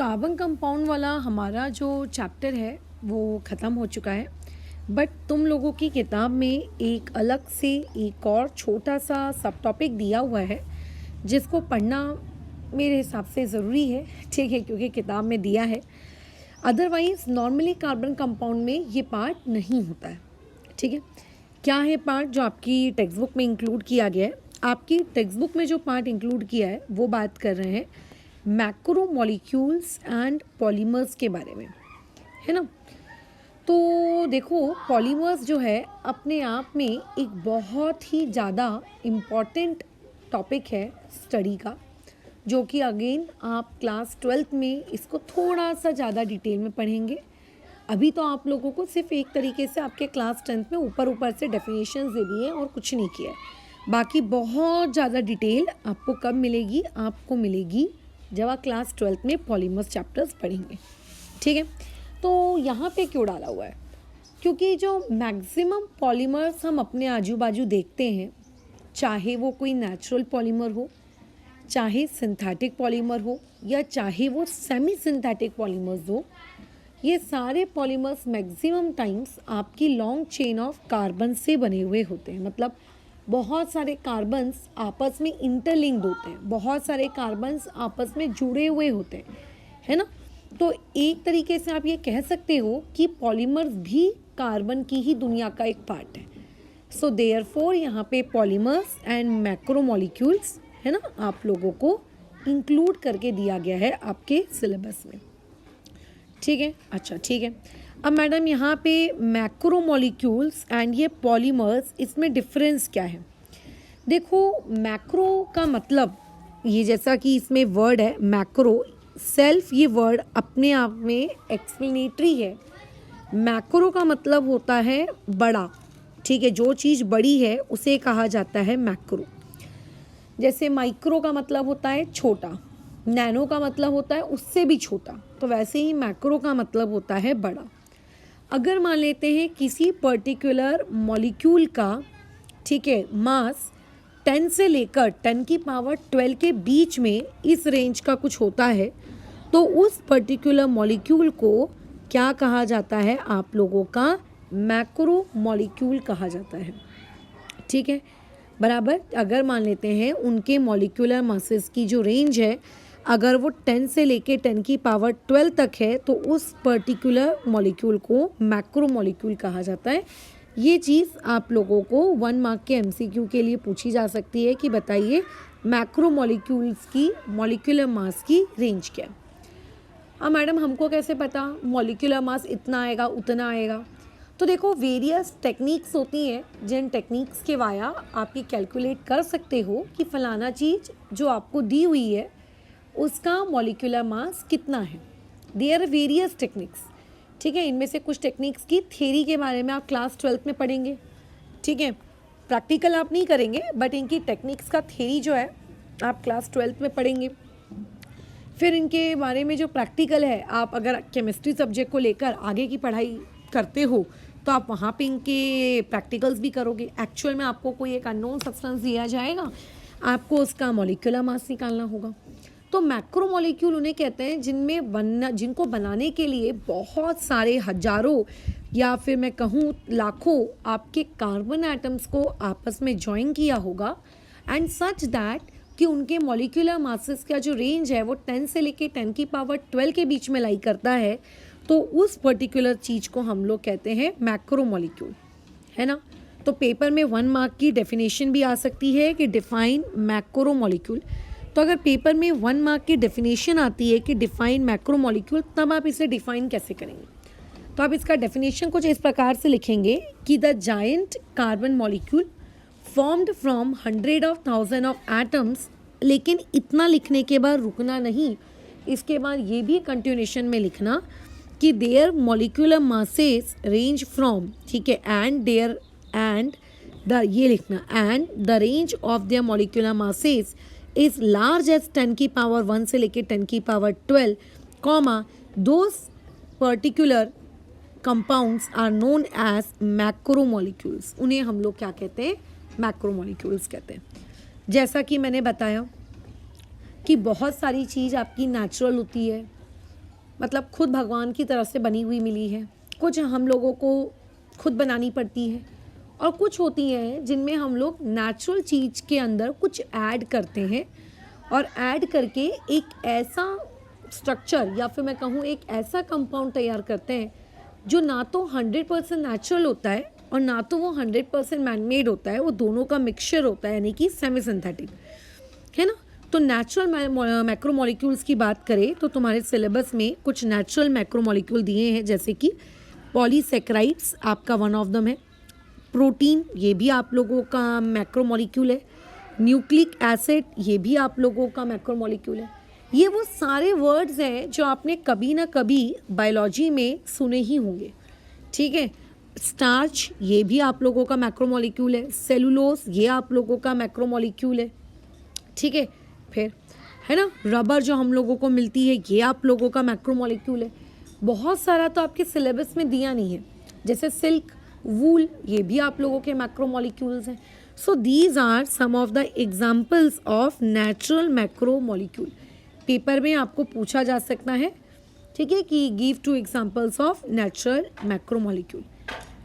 Carbon compound वाला हमारा जो चैप्टर है वो ख़त्म हो चुका है। बट तुम लोगों की किताब में एक अलग से एक और छोटा सा सब टॉपिक दिया हुआ है जिसको पढ़ना मेरे हिसाब से ज़रूरी है, ठीक है, क्योंकि किताब में दिया है। अदरवाइज़ नॉर्मली कार्बन कंपाउंड में ये पार्ट नहीं होता है, ठीक है। क्या है पार्ट जो आपकी टेक्स्ट बुक में इंक्लूड किया गया है? आपकी टेक्स्ट बुक में जो पार्ट इंक्लूड किया है वो बात कर रहे हैं मैक्रोमोलिक्यूल्स एंड पॉलीमर्स के बारे में, है ना। तो देखो, पॉलीमर्स जो है अपने आप में एक बहुत ही ज़्यादा इम्पॉर्टेंट टॉपिक है स्टडी का, जो कि अगेन आप क्लास 12th में इसको थोड़ा सा ज़्यादा डिटेल में पढ़ेंगे। अभी तो आप लोगों को सिर्फ एक तरीके से आपके क्लास 10th में ऊपर ऊपर से डेफिनेशंस दे दिए और कुछ नहीं किया है। बाकी बहुत ज़्यादा डिटेल आपको कब मिलेगी? आपको मिलेगी जब आप क्लास 12th में पॉलीमर्स चैप्टर्स पढ़ेंगे, ठीक है। तो यहाँ पे क्यों डाला हुआ है? क्योंकि जो मैक्सिमम पॉलीमर्स हम अपने आजू बाजू देखते हैं, चाहे वो कोई नेचुरल पॉलीमर हो, चाहे सिंथेटिक पॉलीमर हो, या चाहे वो सेमी सिंथेटिक पॉलीमर्स हो, ये सारे पॉलीमर्स मैक्सिमम टाइम्स आपकी लॉन्ग चेन ऑफ कार्बन से बने हुए होते हैं। मतलब बहुत सारे कार्बन्स आपस में इंटरलिंक्ड होते हैं, बहुत सारे कार्बन्स आपस में जुड़े हुए होते हैं, है ना। तो एक तरीके से आप ये कह सकते हो कि पॉलीमर्स भी कार्बन की ही दुनिया का एक पार्ट है। सो देयरफॉर यहाँ पे पॉलीमर्स एंड मैक्रोमोलिक्यूल्स, है ना, आप लोगों को इंक्लूड करके दिया गया है आपके सिलेबस में, ठीक है। अच्छा, ठीक है। अब मैडम यहाँ पे मैक्रोमोलिक्यूल्स एंड ये पॉलीमर्स, इसमें डिफरेंस क्या है? देखो, मैक्रो का मतलब, ये जैसा कि इसमें वर्ड है मैक्रो, सेल्फ ये वर्ड अपने आप में एक्सप्लेनेटरी है। मैक्रो का मतलब होता है बड़ा, ठीक है, जो चीज़ बड़ी है उसे कहा जाता है मैक्रो। जैसे माइक्रो का मतलब होता है छोटा, नैनो का मतलब होता है उससे भी छोटा, तो वैसे ही मैक्रो का मतलब होता है बड़ा। अगर मान लेते हैं किसी पर्टिकुलर मॉलिक्यूल का, ठीक है, मास 10 से लेकर 10 की पावर 12 के बीच में इस रेंज का कुछ होता है, तो उस पर्टिकुलर मॉलिक्यूल को क्या कहा जाता है? आप लोगों का मैक्रो मॉलिक्यूल कहा जाता है, ठीक है, बराबर। अगर मान लेते हैं उनके मॉलिक्यूलर मासेस की जो रेंज है, अगर वो 10 से लेके 10 की पावर 12 तक है, तो उस पर्टिकुलर मॉलिक्यूल को मैक्रो मॉलिक्यूल कहा जाता है। ये चीज़ आप लोगों को 1 मार्क के एमसीक्यू के लिए पूछी जा सकती है कि बताइए मैक्रो मॉलिक्यूल्स की मॉलिक्यूलर मास की रेंज क्या है। हाँ मैडम, हमको कैसे पता मॉलिक्यूलर मास इतना आएगा उतना आएगा? तो देखो, वेरियस टेक्निक्स होती हैं जिन टेक्निक्स के वाया आप ये कैलकुलेट कर सकते हो कि फ़लाना चीज़ जो आपको दी हुई है उसका मॉलिक्यूलर मास कितना है। देयर आर वेरियस टेक्निक्स, ठीक है। इनमें से कुछ टेक्निक्स की थ्योरी के बारे में आप क्लास 12th में पढ़ेंगे, ठीक है। प्रैक्टिकल आप नहीं करेंगे, बट इनकी टेक्निक्स का थ्योरी जो है आप क्लास 12th में पढ़ेंगे। फिर इनके बारे में जो प्रैक्टिकल है, आप अगर केमिस्ट्री सब्जेक्ट को लेकर आगे की पढ़ाई करते हो तो आप वहाँ पे इनके प्रैक्टिकल्स भी करोगे। एक्चुअल में आपको कोई एक अननोन सब्सटेंस दिया जाएगा, आपको उसका मॉलिक्यूलर मास निकालना होगा। तो मैक्रो मॉलिक्यूल उन्हें कहते हैं जिनको बनाने के लिए बहुत सारे हजारों या फिर मैं कहूँ लाखों आपके कार्बन एटम्स को आपस में ज्वाइन किया होगा, एंड सच दैट कि उनके मॉलिक्यूलर मासेस का जो रेंज है वो 10 से लेके 10 की पावर 12 के बीच में लाई करता है। तो उस पर्टिकुलर चीज़ को हम लोग कहते हैं मैक्रो मॉलिक्यूल, है ना। तो पेपर में 1 मार्क की डेफिनेशन भी आ सकती है कि डिफाइन मैक्रो मॉलिक्यूल। तो अगर पेपर में 1 मार्क की डेफिनेशन आती है कि डिफाइन मैक्रो मॉलिक्यूल, तब आप इसे डिफाइन कैसे करेंगे? तो आप इसका डेफिनेशन कुछ इस प्रकार से लिखेंगे कि the giant carbon molecule formed from 100 of 1000 of atoms. लेकिन इतना लिखने के बाद रुकना नहीं, इसके बाद ये भी कंटिन्यूएशन में लिखना कि their molecular masses range from, ठीक है, एंड ये लिखना, and the range of their molecular masses is large as 10 की पावर 1 से लेके 10 की power 12, comma those particular compounds are known as macromolecules. उन्हें हम लोग क्या कहते हैं? मैक्रोमोलिक्यूल्स कहते हैं। जैसा कि मैंने बताया कि बहुत सारी चीज़ आपकी नेचुरल होती है, मतलब खुद भगवान की तरफ से बनी हुई मिली है, कुछ हम लोगों को खुद बनानी पड़ती है, और कुछ होती हैं जिनमें हम लोग नेचुरल चीज़ के अंदर कुछ ऐड करते हैं, और ऐड करके एक ऐसा स्ट्रक्चर या फिर मैं कहूँ एक ऐसा कंपाउंड तैयार करते हैं जो ना तो 100% नेचुरल होता है और ना तो वो 100% मैनमेड होता है, वो दोनों का मिक्सचर होता है, यानी कि सेमी सिंथेटिक, है ना। तो नेचुरल मैक्रोमोलिक्यूल्स की बात करें तो तुम्हारे सिलेबस में कुछ नेचुरल मैक्रोमोलिक्यूल दिए हैं, जैसे कि पॉलीसेक्राइड्स आपका वन ऑफ दम है, प्रोटीन ये भी आप लोगों का मैक्रोमोलिक्यूल है, न्यूक्लिक एसिड ये भी आप लोगों का मैक्रोमोलिक्यूल है। ये वो सारे वर्ड्स हैं जो आपने कभी ना कभी बायोलॉजी में सुने ही होंगे, ठीक है। स्टार्च ये भी आप लोगों का मैक्रोमोलिक्यूल है, सेलुलोज ये आप लोगों का मैक्रोमोलिक्यूल है, ठीक है। फिर है ना रबर जो हम लोगों को मिलती है ये आप लोगों का मैक्रोमोलिक्यूल है। बहुत सारा तो आपके सिलेबस में दिया नहीं है, जैसे सिल्क, वूल ये भी आप लोगों के मैक्रोमोलिक्यूल्स हैं। So these are some of the examples of natural macromolecule. Paper में आपको पूछा जा सकता है, ठीक है, कि give 2 examples of natural macromolecule.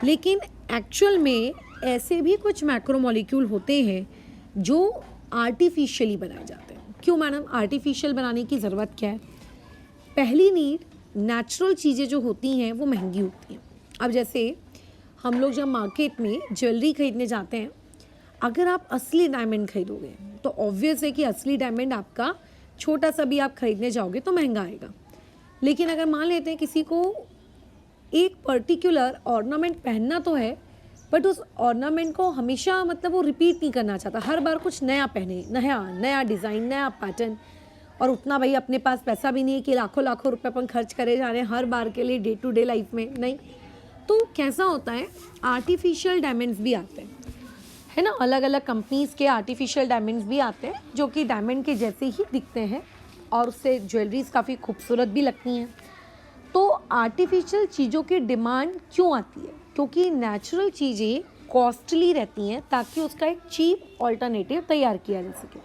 लेकिन एक्चुअल में ऐसे भी कुछ मैक्रोमोलिक्यूल होते हैं जो आर्टिफिशियली बनाए जाते हैं। क्यों मैडम, आर्टिफिशियल बनाने की ज़रूरत क्या है? पहली नीड, नेचुरल चीज़ें जो होती हैं वो महंगी होती हैं। अब जैसे हम लोग जब मार्केट में ज्वेलरी खरीदने जाते हैं, अगर आप असली डायमंड खरीदोगे तो ऑब्वियस है कि असली डायमंड आपका छोटा सा भी आप खरीदने जाओगे तो महंगा आएगा। लेकिन अगर मान लेते हैं किसी को एक पर्टिकुलर ऑर्नामेंट पहनना तो है, बट उस ऑर्नामेंट को हमेशा मतलब वो रिपीट नहीं करना चाहता, हर बार कुछ नया पहने, नया डिज़ाइन, नया पैटर्न, और उतना भाई अपने पास पैसा भी नहीं है कि लाखों लाखों रुपए अपन खर्च करे जा रहे हैं हर बार के लिए, डे टू डे लाइफ में नहीं। तो कैसा होता है, आर्टिफिशियल डायमंड्स भी आते हैं, है ना। अलग अलग कंपनीज़ के आर्टिफिशियल डायमंड्स भी आते हैं जो कि डायमंड के जैसे ही दिखते हैं और उससे ज्वेलरीज काफ़ी खूबसूरत भी लगती हैं। तो आर्टिफिशियल चीज़ों की डिमांड क्यों आती है? क्योंकि नेचुरल चीज़ें कॉस्टली रहती हैं, ताकि उसका एक चीप ऑल्टरनेटिव तैयार किया जा सके।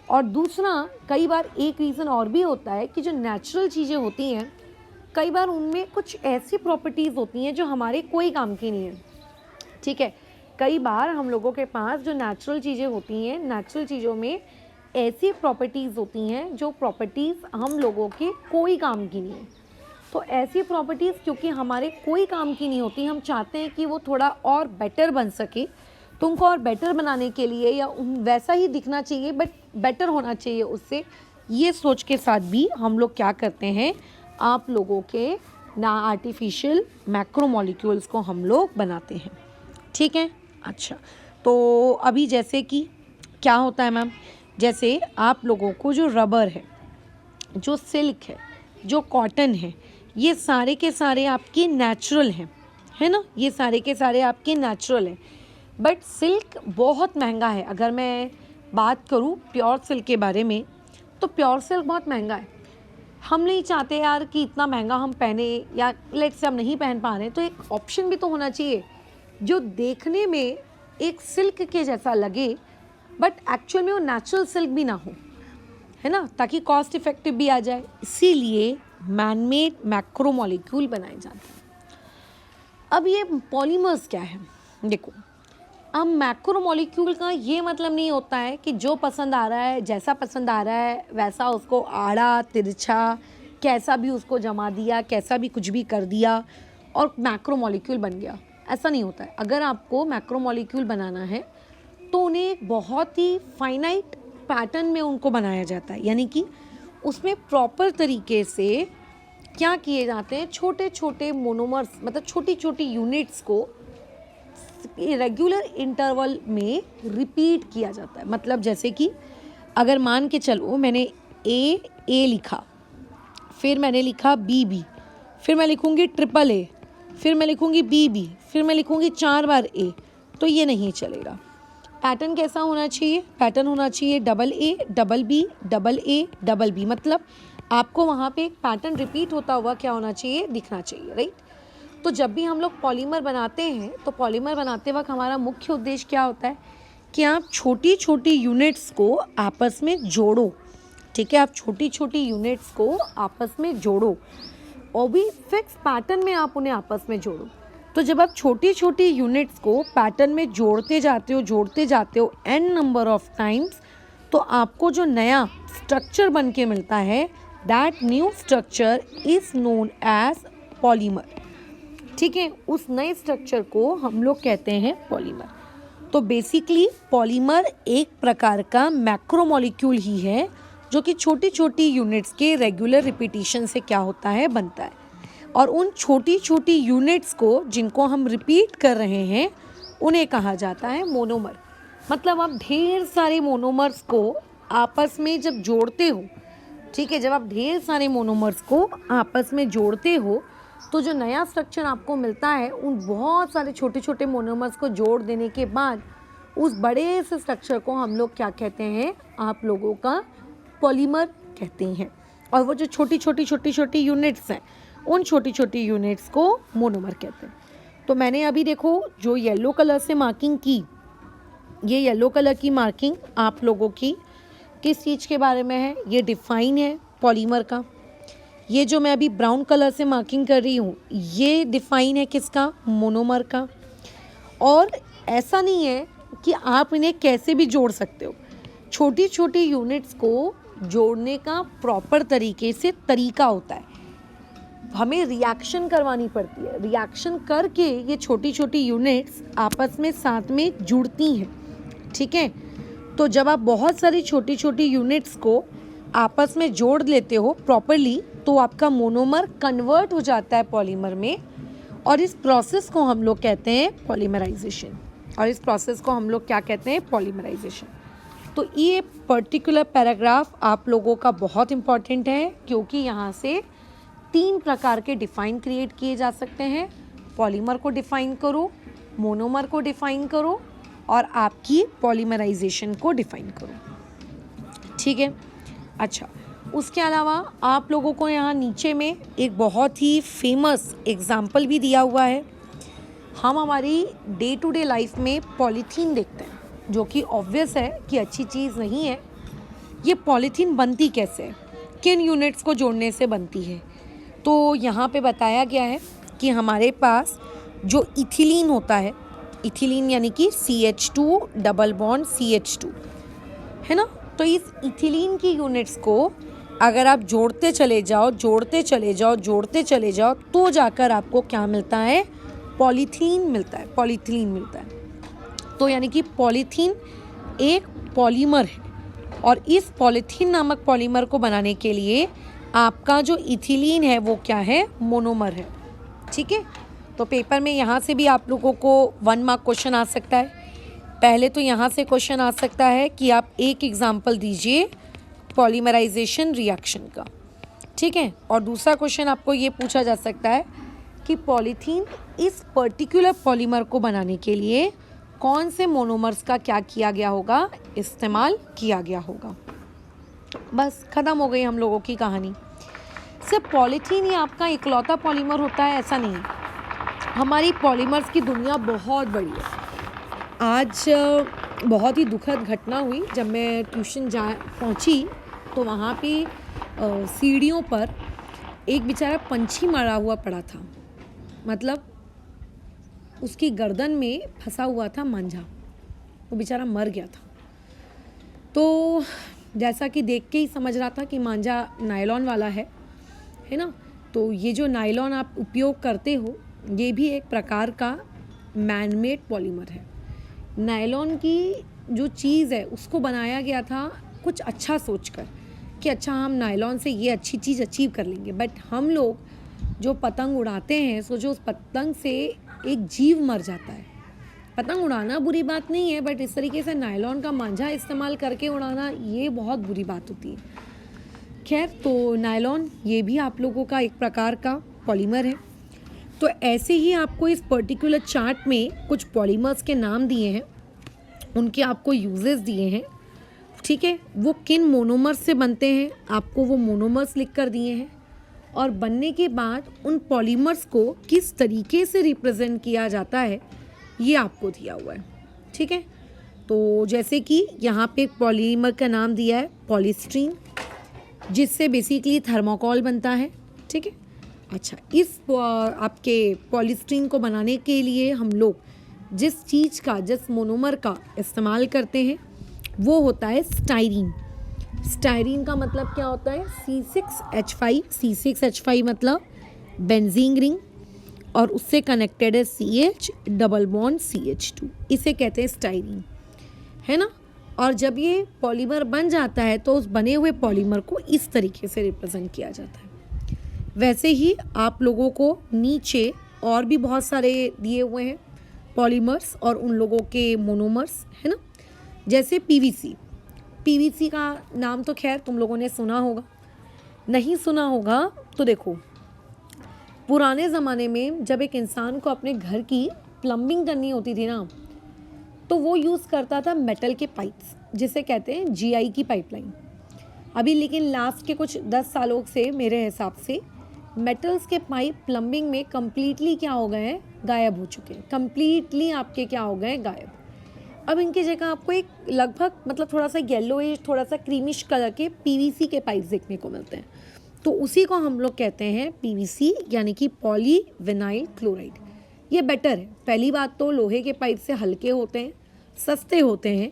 और दूसरा, कई बार एक रीज़न और भी होता है कि जो नेचुरल चीज़ें होती हैं, कई बार उनमें कुछ ऐसी प्रॉपर्टीज़ होती हैं जो हमारे कोई काम की नहीं है, ठीक है। कई बार हम लोगों के पास जो नेचुरल चीज़ें होती हैं, नेचुरल चीज़ों में ऐसी प्रॉपर्टीज़ होती हैं जो प्रॉपर्टीज़ हम लोगों के कोई काम की नहीं है। तो ऐसी प्रॉपर्टीज़ क्योंकि हमारे कोई काम की नहीं होती, हम चाहते हैं कि वो थोड़ा और बेटर बन सके। तो उनको और बेटर बनाने के लिए, या वैसा ही दिखना चाहिए बट बेटर होना चाहिए उससे, ये सोच के साथ भी हम लोग क्या करते हैं, आप लोगों के ना आर्टिफिशियल मैक्रोमोलिक्यूल्स को हम लोग बनाते हैं, ठीक है। अच्छा, तो अभी जैसे कि क्या होता है मैम, जैसे आप लोगों को जो रबर है, जो सिल्क है, जो कॉटन है, ये सारे के सारे आपके नेचुरल हैं, है ना। ये सारे के सारे आपके नेचुरल हैं, बट सिल्क बहुत महंगा है। अगर मैं बात करूँ प्योर सिल्क के बारे में, तो प्योर सिल्क बहुत महंगा है। हम नहीं चाहते यार कि इतना महंगा हम पहने, या लेट्स से हम नहीं पहन पा रहे, तो एक ऑप्शन भी तो होना चाहिए जो देखने में एक सिल्क के जैसा लगे बट एक्चुअल में वो नेचुरल सिल्क भी ना हो, है ना, ताकि कॉस्ट इफेक्टिव भी आ जाए। इसीलिए मैनमेड मैक्रोमोलिक्यूल बनाए जाते हैं। अब ये पॉलीमर्स क्या है, देखो, अब मैक्रोमोलिक्यूल का ये मतलब नहीं होता है कि जो पसंद आ रहा है, जैसा पसंद आ रहा है वैसा उसको आड़ा तिरछा कैसा भी उसको जमा दिया, कैसा भी कुछ भी कर दिया और मैक्रोमोलिक्यूल बन गया, ऐसा नहीं होता है। अगर आपको मैक्रोमोलिक्यूल बनाना है तो उन्हें एक बहुत ही फाइनाइट पैटर्न में उनको बनाया जाता है, यानी कि उसमें प्रॉपर तरीके से क्या किए जाते हैं, छोटे छोटे मोनोमर्स, मतलब छोटी छोटी यूनिट्स को रेगुलर इंटरवल में रिपीट किया जाता है। मतलब जैसे कि अगर मान के चलो मैंने ए लिखा, फिर मैंने लिखा बी, फिर मैं लिखूँगी ट्रिपल ए, फिर मैं लिखूँगी बी, फिर मैं लिखूँगी 4 बार ए, तो ये नहीं चलेगा। पैटर्न कैसा होना चाहिए, पैटर्न होना चाहिए double A double B double A double B, मतलब आपको वहाँ पे एक पैटर्न रिपीट होता हुआ क्या होना चाहिए, दिखना चाहिए, राइट। तो जब भी हम लोग पॉलीमर बनाते हैं, तो पॉलीमर बनाते वक्त हमारा मुख्य उद्देश्य क्या होता है कि आप छोटी छोटी यूनिट्स को आपस में जोड़ो, ठीक है। आप छोटी छोटी यूनिट्स को आपस में जोड़ो। और भी फिक्स पैटर्न में आप उन्हें आपस में जोड़ो। तो जब आप छोटी छोटी यूनिट्स को पैटर्न में जोड़ते जाते हो n नंबर ऑफ टाइम्स, तो आपको जो नया स्ट्रक्चर बन के मिलता है, that new structure is known as polymer. ठीक है, उस नए स्ट्रक्चर को हम लोग कहते हैं पॉलीमर। तो बेसिकली पॉलीमर एक प्रकार का मैक्रोमोलिक्यूल ही है जो कि छोटी छोटी यूनिट्स के रेगुलर रिपीटिशन से क्या होता है, बनता है। और उन छोटी छोटी यूनिट्स को जिनको हम रिपीट कर रहे हैं उन्हें कहा जाता है मोनोमर। मतलब आप ढेर सारे मोनोमर्स को आपस में जब जोड़ते हो, ठीक है, जब आप ढेर सारे मोनोमर्स को आपस में जोड़ते हो तो जो नया स्ट्रक्चर आपको मिलता है, उन बहुत सारे छोटे छोटे मोनोमर्स को जोड़ देने के बाद उस बड़े से स्ट्रक्चर को हम लोग क्या कहते हैं, आप लोगों का पॉलीमर कहते हैं। और वो जो छोटी छोटी यूनिट्स हैं, उन छोटी छोटी यूनिट्स को मोनोमर कहते हैं। तो मैंने अभी देखो जो येलो कलर से मार्किंग की, ये येलो कलर की मार्किंग आप लोगों की किस चीज़ के बारे में है, ये डिफाइन है पॉलीमर का। ये जो मैं अभी ब्राउन कलर से मार्किंग कर रही हूँ, ये डिफाइन है किसका, मोनोमर का। और ऐसा नहीं है कि आप इन्हें कैसे भी जोड़ सकते हो, छोटी छोटी यूनिट्स को जोड़ने का प्रॉपर तरीके से तरीका होता है। हमें रिएक्शन करवानी पड़ती है, रिएक्शन करके ये छोटी छोटी यूनिट्स आपस में साथ में जुड़ती हैं। ठीक है, तो जब आप बहुत सारी छोटी छोटी यूनिट्स को आपस में जोड़ लेते हो प्रॉपरली, तो आपका मोनोमर कन्वर्ट हो जाता है पॉलीमर में। और इस प्रोसेस को हम लोग कहते हैं पॉलीमराइजेशन। तो ये पर्टिकुलर पैराग्राफ आप लोगों का बहुत इम्पॉर्टेंट है, क्योंकि यहाँ से 3 प्रकार के डिफाइन क्रिएट किए जा सकते हैं। पॉलीमर को डिफाइन करो, मोनोमर को डिफाइन करो, और आपकी पॉलीमराइजेशन को डिफाइन करो। ठीक है, अच्छा, उसके अलावा आप लोगों को यहाँ नीचे में एक बहुत ही फेमस एग्जाम्पल भी दिया हुआ है। हम हमारी डे टू डे लाइफ में पॉलीथीन देखते हैं, जो कि ऑब्वियस है कि अच्छी चीज़ नहीं है। ये पॉलीथीन बनती कैसे है, किन यूनिट्स को जोड़ने से बनती है? तो यहाँ पे बताया गया है कि हमारे पास जो इथिलीन होता है, इथिलीन यानी कि CH2 डबल बॉन्ड CH2 है ना। तो इस इथिलीन की यूनिट्स को अगर आप जोड़ते चले जाओ तो जाकर आपको क्या मिलता है, पॉलीथीन मिलता है। तो यानी कि पॉलीथीन एक पॉलीमर है, और इस पॉलीथीन नामक पॉलीमर को बनाने के लिए आपका जो इथिलीन है वो क्या है, मोनोमर है। ठीक है, तो पेपर में यहाँ से भी आप लोगों को 1 मार्क क्वेश्चन आ सकता है। पहले तो यहाँ से क्वेश्चन आ सकता है कि आप एक एग्जाम्पल दीजिए पॉलीमराइजेशन रिएक्शन का। ठीक है, और दूसरा क्वेश्चन आपको ये पूछा जा सकता है कि पॉलीथीन इस पर्टिकुलर पॉलीमर को बनाने के लिए कौन से मोनोमर्स का क्या किया गया होगा, इस्तेमाल किया गया होगा। बस ख़त्म हो गई हम लोगों की कहानी। सिर्फ पॉलीथीन ही आपका इकलौता पॉलीमर होता है ऐसा नहीं है, हमारी पॉलीमर्स की दुनिया बहुत बड़ी है। आज बहुत ही दुखद घटना हुई, जब मैं ट्यूशन पहुंची तो वहाँ पे सीढ़ियों पर एक बेचारा पंछी मरा हुआ पड़ा था। मतलब उसकी गर्दन में फंसा हुआ था मांझा, वो बेचारा मर गया था। तो जैसा कि देख के ही समझ रहा था कि मांझा नायलॉन वाला है ना। तो ये जो नायलॉन आप उपयोग करते हो, ये भी एक प्रकार का मैनमेड पॉलीमर है। नायलॉन की जो चीज़ है उसको बनाया गया था कुछ अच्छा सोचकर कि अच्छा हम नायलॉन से ये अच्छी चीज़ अचीव कर लेंगे। बट हम लोग जो पतंग उड़ाते हैं, सोचो उस पतंग से एक जीव मर जाता है। पतंग उड़ाना बुरी बात नहीं है, बट इस तरीके से नायलॉन का मांझा इस्तेमाल करके उड़ाना ये बहुत बुरी बात होती है। खैर, तो नायलॉन ये भी आप लोगों का एक प्रकार का पॉलीमर है। तो ऐसे ही आपको इस पर्टिकुलर चार्ट में कुछ पॉलीमर्स के नाम दिए हैं, उनके आपको यूजेस दिए हैं। ठीक है, वो किन मोनोमर्स से बनते हैं आपको वो मोनोमर्स लिख कर दिए हैं, और बनने के बाद उन पॉलीमर्स को किस तरीके से रिप्रेजेंट किया जाता है ये आपको दिया हुआ है। ठीक है, तो जैसे कि यहाँ पे पॉलीमर का नाम दिया है पॉलीस्टीरीन, जिससे बेसिकली थर्मोकोल बनता है। ठीक है, अच्छा, इस आपके पॉलीस्टीरीन को बनाने के लिए हम लोग जिस मोनोमर का इस्तेमाल करते हैं वो होता है स्टायरीन। स्टायरीन का मतलब क्या होता है? C6H5। C6H5 मतलब बेंजीन रिंग और उससे कनेक्टेड है CH डबल बॉन्ड CH2, इसे कहते हैं स्टायरीन, है ना। और जब ये पॉलीमर बन जाता है तो उस बने हुए पॉलीमर को इस तरीके से रिप्रेजेंट किया जाता है। वैसे ही आप लोगों को नीचे और भी बहुत सारे दिए हुए हैं पॉलीमर्स और उन लोगों के मोनोमर्स, है ना। जैसे पीवीसी का नाम तो खैर तुम लोगों ने सुना होगा, नहीं सुना होगा तो देखो, पुराने ज़माने में जब एक इंसान को अपने घर की प्लम्बिंग करनी होती थी ना, तो वो यूज़ करता था मेटल के पाइप्स, जिसे कहते हैं GI की पाइपलाइन। अभी लेकिन लास्ट के कुछ 10 सालों से मेरे हिसाब से मेटल्स के पाइप प्लम्बिंग में कम्प्लीटली क्या हो गए हैं? गायब हो चुके हैं। कम्प्लीटली आपके क्या हो गए? गायब। अब इनकी जगह आपको एक लगभग मतलब थोड़ा सा येलोइश, थोड़ा सा क्रीमिश कलर के PVC के पाइप्स देखने को मिलते हैं। तो उसी को हम लोग कहते हैं PVC, यानी कि पॉलीविनाइल क्लोराइड। ये बेटर है। पहली बात तो लोहे के पाइप से हल्के होते हैं, सस्ते होते हैं,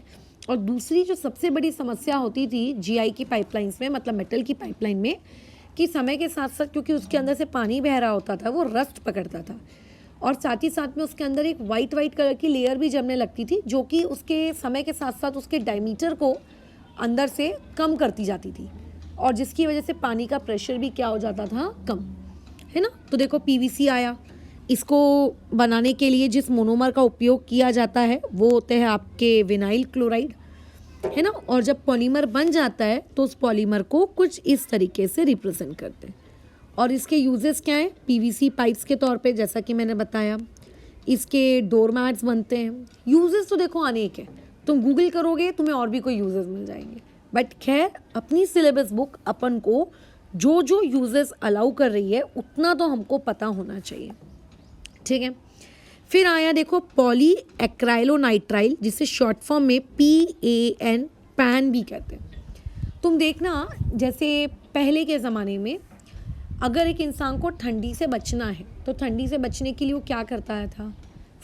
और दूसरी जो सबसे बड़ी समस्या होती थी GI की पाइपलाइंस में, मतलब मेटल की पाइपलाइन में, कि समय के साथ साथ क्योंकि उसके अंदर से पानी बह रहा होता था, वो रस्ट पकड़ता था, और साथ ही साथ में उसके अंदर एक वाइट कलर की लेयर भी जमने लगती थी, जो कि उसके समय के साथ साथ उसके डायमीटर को अंदर से कम करती जाती थी, और जिसकी वजह से पानी का प्रेशर भी क्या हो जाता था? कम, है ना। तो देखो PVC आया, इसको बनाने के लिए जिस मोनोमर का उपयोग किया जाता है वो होते हैं आपके विनाइल क्लोराइड, है ना। और जब पॉलीमर बन जाता है तो उस पॉलीमर को कुछ इस तरीके से रिप्रेजेंट करते हैं। और इसके यूजेस क्या हैं? PVC पाइप्स के तौर पे, जैसा कि मैंने बताया, इसके डोरमैट्स बनते हैं। यूजेस तो देखो अनेक है, तुम गूगल करोगे तुम्हें और भी कोई यूजेस मिल जाएंगे, बट खैर अपनी सिलेबस बुक अपन को जो जो यूजेस अलाउ कर रही है उतना तो हमको पता होना चाहिए, ठीक है। फिर आया देखो पॉली एक्राइलोनाइट्राइल, जिसे शॉर्ट फॉर्म में PAN, पैन भी कहते हैं। तुम देखना, जैसे पहले के ज़माने में अगर एक इंसान को ठंडी से बचना है तो ठंडी से बचने के लिए वो क्या करता था?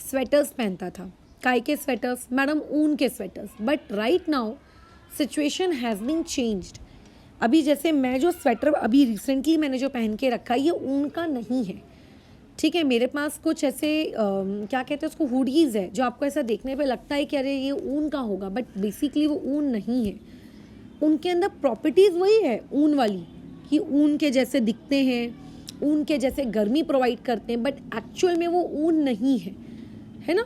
स्वेटर्स पहनता था। काय के स्वेटर्स? मैडम ऊन के sweaters. But right now situation has been changed. अभी जैसे मैं जो स्वेटर अभी रिसेंटली मैंने जो पहन के रखा है, ये ऊन का नहीं है, ठीक है। मेरे पास कुछ ऐसे क्या कहते हैं उसको, हुडीज़ है, जो आपको ऐसा देखने पे लगता है कि अरे ये ऊन का होगा, बट बेसिकली वो ऊन नहीं है। उनके अंदर प्रॉपर्टीज़ वही है ऊन वाली, कि ऊन के जैसे दिखते हैं, ऊन के जैसे गर्मी प्रोवाइड करते हैं, बट एक्चुअल में वो ऊन नहीं है, है ना।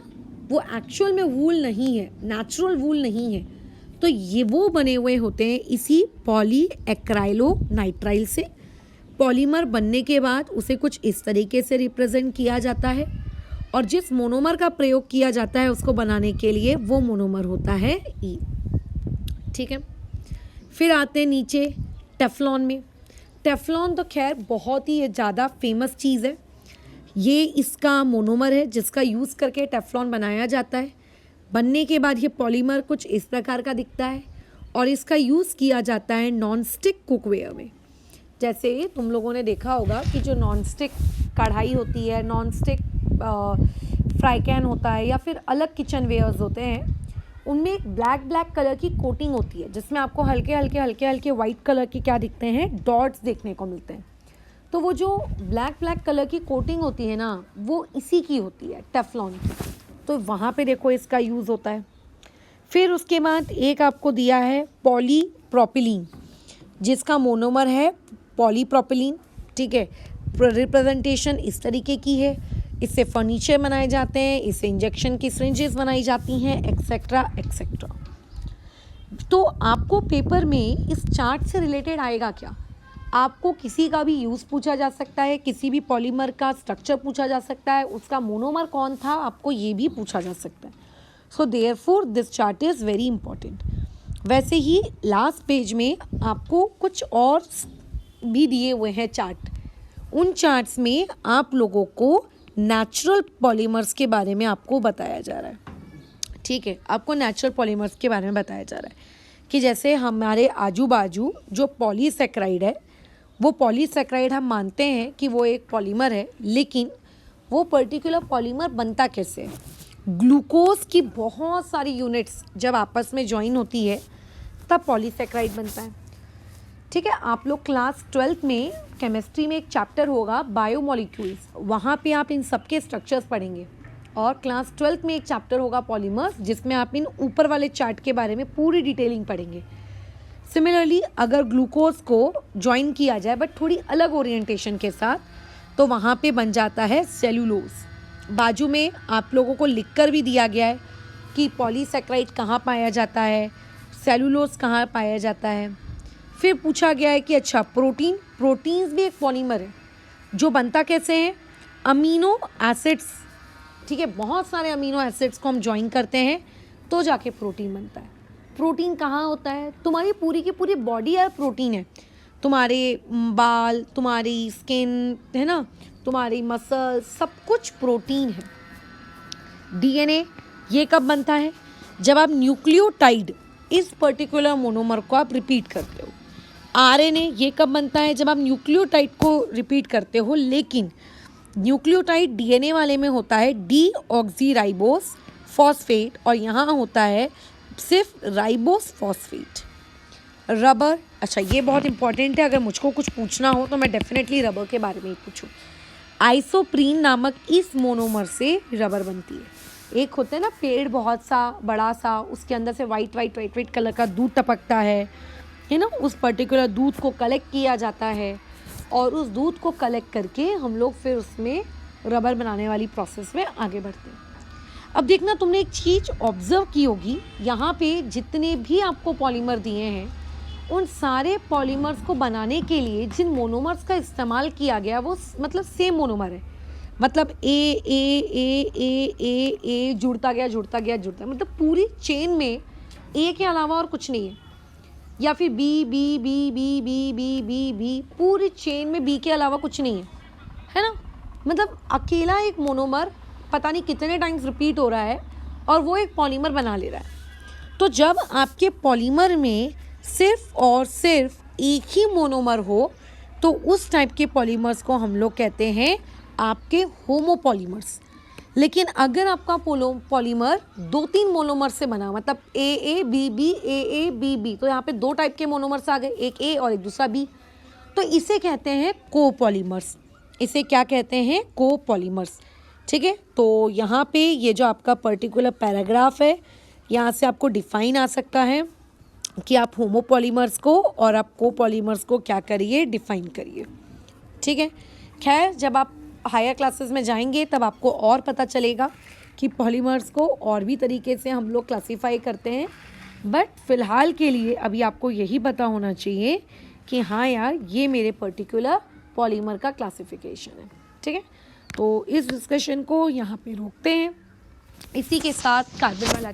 वो एक्चुअल में वूल नहीं है, नेचुरल वूल नहीं है। तो ये वो बने हुए होते हैं इसी पॉली एक्राइलोनाइट्राइल से। पॉलीमर बनने के बाद उसे कुछ इस तरीके से रिप्रेजेंट किया जाता है, और जिस मोनोमर का प्रयोग किया जाता है उसको बनाने के लिए वो मोनोमर होता है E, ठीक है। फिर आते हैं नीचे टेफ्लॉन में। टेफ्लॉन तो खैर बहुत ही ज़्यादा फेमस चीज़ है। ये इसका मोनोमर है जिसका यूज़ करके टेफ्लॉन बनाया जाता है। बनने के बाद ये पॉलीमर कुछ इस प्रकार का दिखता है, और इसका यूज़ किया जाता है नॉन स्टिक कुकवेयर में। जैसे तुम लोगों ने देखा होगा कि जो नॉन स्टिक कढ़ाई होती है, नॉन स्टिक फ्राई कैन होता है, या फिर अलग किचन वेयर्स होते हैं, उनमें एक ब्लैक कलर की कोटिंग होती है, जिसमें आपको हल्के हल्के वाइट कलर के क्या दिखते हैं? डॉट्स देखने को मिलते हैं। तो वो जो ब्लैक कलर की कोटिंग होती है ना, वो इसी की होती है, टेफ्लॉन की। तो वहाँ पे देखो इसका यूज़ होता है। फिर उसके बाद एक आपको दिया है पॉलीप्रोपिलीन, जिसका मोनोमर है पॉलीप्रोपिलीन, ठीक है। रिप्रेजेंटेशन इस तरीके की है। इससे फर्नीचर बनाए जाते हैं, इससे इंजेक्शन की सिरिंजेस बनाई जाती हैं, एक्सेट्रा एक्सेट्रा। तो आपको पेपर में इस चार्ट से रिलेटेड आएगा क्या? आपको किसी का भी यूज़ पूछा जा सकता है, किसी भी पॉलीमर का स्ट्रक्चर पूछा जा सकता है, उसका मोनोमर कौन था आपको ये भी पूछा जा सकता है। So therefore this chart is very important. वैसे ही लास्ट पेज में आपको कुछ और भी दिए हुए हैं चार्ट। उन चार्ट्स में आप लोगों को नेचुरल पॉलीमर्स के बारे में आपको बताया जा रहा है, ठीक है। आपको नेचुरल पॉलीमर्स के बारे में बताया जा रहा है कि जैसे हमारे आजू बाजू जो पॉलीसेक्राइड है वो पॉलीसैकेराइड हम मानते हैं कि वो एक पॉलीमर है, लेकिन वो पर्टिकुलर पॉलीमर बनता कैसे है? ग्लूकोज की बहुत सारी यूनिट्स जब आपस में ज्वाइन होती है तब पॉलीसैकेराइड बनता है। ठीक है, आप लोग क्लास 12th में केमिस्ट्री में एक चैप्टर होगा बायोमोलिक्यूल्स, वहाँ पे आप इन सबके स्ट्रक्चर्स पढ़ेंगे। और क्लास 12th में एक चैप्टर होगा पॉलीमर्स, जिसमें आप इन ऊपर वाले चार्ट के बारे में पूरी डिटेलिंग पढ़ेंगे। सिमिलरली अगर ग्लूकोज को ज्वाइन किया जाए बट थोड़ी अलग ओरिएंटेशन के साथ, तो वहाँ पे बन जाता है सेल्यूलोज। बाजू में आप लोगों को लिखकर भी दिया गया है कि पॉलीसैकेराइड कहाँ पाया जाता है, सेल्यूलोज कहाँ पाया जाता है। फिर पूछा गया है कि अच्छा प्रोटीन्स भी एक पॉलीमर है, जो बनता कैसे है? Amino acids. ठीक है, बहुत सारे अमीनो एसिड्स को हम ज्वाइन करते हैं तो जाके प्रोटीन बनता है। प्रोटीन कहाँ होता है? तुम्हारी पूरी की पूरी बॉडी यार प्रोटीन है। तुम्हारे बाल, तुम्हारी स्किन है ना, तुम्हारी मसल, सब कुछ प्रोटीन है। डीएनए ये कब बनता है? जब आप न्यूक्लियोटाइड, इस पर्टिकुलर मोनोमर को आप रिपीट करते हो। आरएनए ये कब बनता है? जब आप न्यूक्लियोटाइड को रिपीट करते हो, लेकिन न्यूक्लियोटाइड डीएनए वाले में होता है डीऑक्सीराइबोस फॉस्फेट और यहाँ होता है सिर्फ राइबोस फॉस्फेट। रबर, अच्छा ये बहुत इंपॉर्टेंट है, अगर मुझको कुछ पूछना हो तो मैं डेफिनेटली रबर के बारे में ही पूछूँ। आइसोप्रीन नामक इस मोनोमर से रबर बनती है। एक होता है ना पेड़ बहुत सा बड़ा सा, उसके अंदर से वाइट कलर का दूध टपकता है ना, उस पर्टिकुलर दूध को कलेक्ट किया जाता है और उस दूध को कलेक्ट करके हम लोग फिर उसमें रबर बनाने वाली प्रोसेस में आगे बढ़ते हैं। अब देखना, तुमने एक चीज़ ऑब्जर्व की होगी, यहाँ पे जितने भी आपको पॉलीमर दिए हैं, उन सारे पॉलीमर्स को बनाने के लिए जिन मोनोमर्स का इस्तेमाल किया गया वो मतलब सेम मोनोमर है। मतलब ए जुड़ता गया, मतलब पूरी चेन में ए के अलावा और कुछ नहीं है। या फिर B B B B B B B B, पूरी चेन में बी के अलावा कुछ नहीं है ना। मतलब अकेला एक मोनोमर पता नहीं कितने टाइम्स रिपीट हो रहा है और वो एक पॉलीमर बना ले रहा है। तो जब आपके पॉलीमर में सिर्फ और सिर्फ एक ही मोनोमर हो तो उस टाइप के पॉलीमर्स को हम लोग कहते हैं आपके होमोपॉलीमर्स। लेकिन अगर आपका पॉलीमर 2-3 मोनोमर से बना, मतलब ए बी बी, तो यहाँ पे 2 टाइप के मोनोमर्स आ गए, एक ए और एक दूसरा बी, तो इसे कहते हैं कोपॉलीमर्स। इसे क्या कहते हैं? कोपॉलीमर्स। ठीक है, तो यहाँ पे ये जो आपका पर्टिकुलर पैराग्राफ है, यहाँ से आपको डिफाइन आ सकता है कि आप होमोपॉलीमर्स को और आप कोपॉलीमर्स को क्या करिए, डिफाइन करिए। ठीक है, खैर जब आप हायर क्लासेस में जाएंगे तब आपको और पता चलेगा कि पॉलीमर्स को और भी तरीके से हम लोग क्लासीफाई करते हैं। बट फ़िलहाल के लिए अभी आपको यही पता होना चाहिए कि हाँ यार, ये मेरे पर्टिकुलर पॉलीमर का क्लासिफिकेशन है। ठीक है, तो इस डिस्कशन को यहाँ पे रोकते हैं। इसी के साथ कार्बन वाला